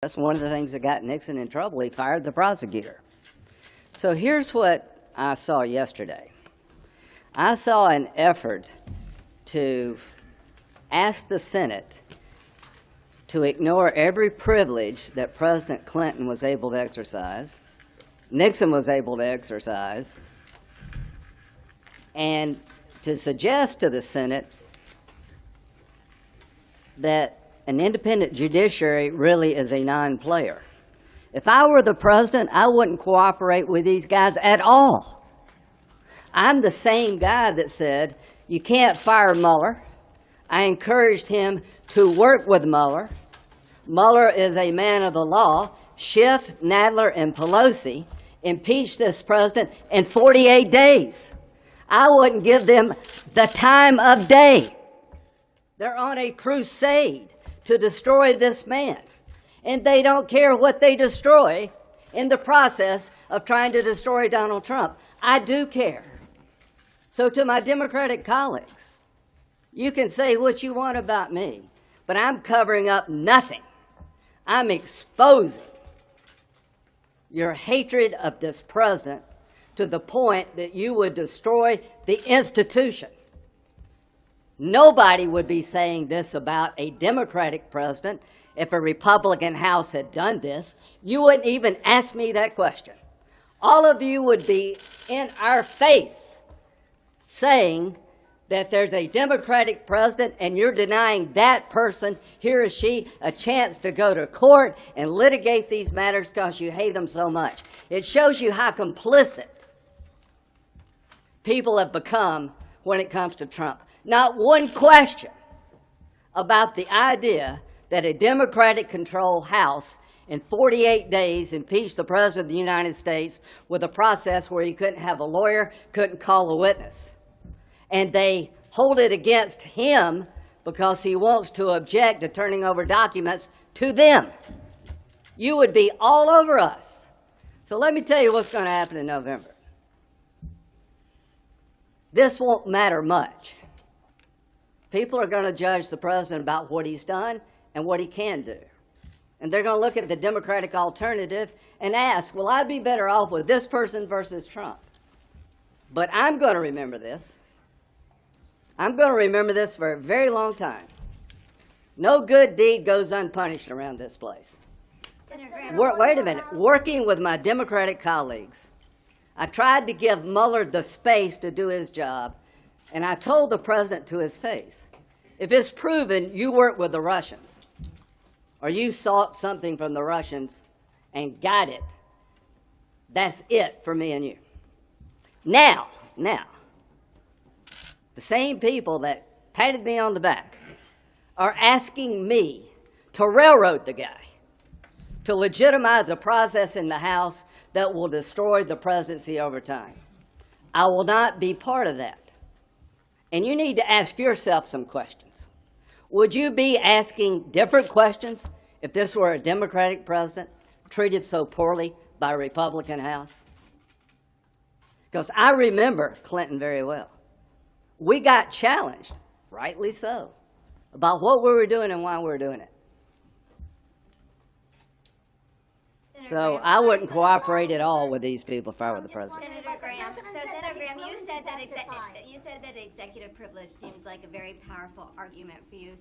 That's one of the things that got Nixon in trouble. He fired the prosecutor. So here's what I saw yesterday. I saw an effort to ask the Senate to ignore every privilege that President Clinton was able to exercise, Nixon was able to exercise, and to suggest to the Senate that an independent judiciary really is a non-player. If I were the president, I wouldn't cooperate with these guys at all. I'm the same guy that said, you can't fire Mueller. I encouraged him to work with Mueller. Mueller is a man of the law. Schiff, Nadler, and Pelosi impeached this president in 48 days. I wouldn't give them the time of day. They're on a crusade to destroy this man. And they don't care what they destroy in the process of trying to destroy Donald Trump. I do care. So to my Democratic colleagues, you can say what you want about me, but I'm covering up nothing. I'm exposing your hatred of this president to the point that you would destroy the institution. Nobody would be saying this about a Democratic president. If a Republican House had done this, you wouldn't even ask me that question. All of you would be in our face saying that there's a Democratic president and you're denying that person, he or she, a chance to go to court and litigate these matters because you hate them so much. It shows you how complicit people have become when it comes to Trump. Not one question about the idea that a Democratic-controlled House in 48 days impeached the President of the United States with a process where you couldn't have a lawyer, couldn't call a witness. And they hold it against him because he wants to object to turning over documents to them. You would be all over us. So let me tell you what's going to happen in November. This won't matter much. People are going to judge the president about what he's done and what he can do. And they're going to look at the Democratic alternative and ask, well, I'd be better off with this person versus Trump. But I'm going to remember this. I'm going to remember this for a very long time. No good deed goes unpunished around this place. Wait a minute. Working with my Democratic colleagues, I tried to give Mueller the space to do his job, and I told the president to his face, if it's proven you worked with the Russians, or you sought something from the Russians and got it, that's it for me and you. Now, the same people that patted me on the back are asking me to railroad the guy, to legitimize a process in the House that will destroy the presidency over time. I will not be part of that. And you need to ask yourself some questions. Would you be asking different questions if this were a Democratic president treated so poorly by a Republican House? Because I remember Clinton very well. We got challenged, rightly so, about what we were doing and why we were doing it. So I wouldn't cooperate at all with these people if I were the president. Senator Graham, you said that executive privilege seems like a very powerful argument for you.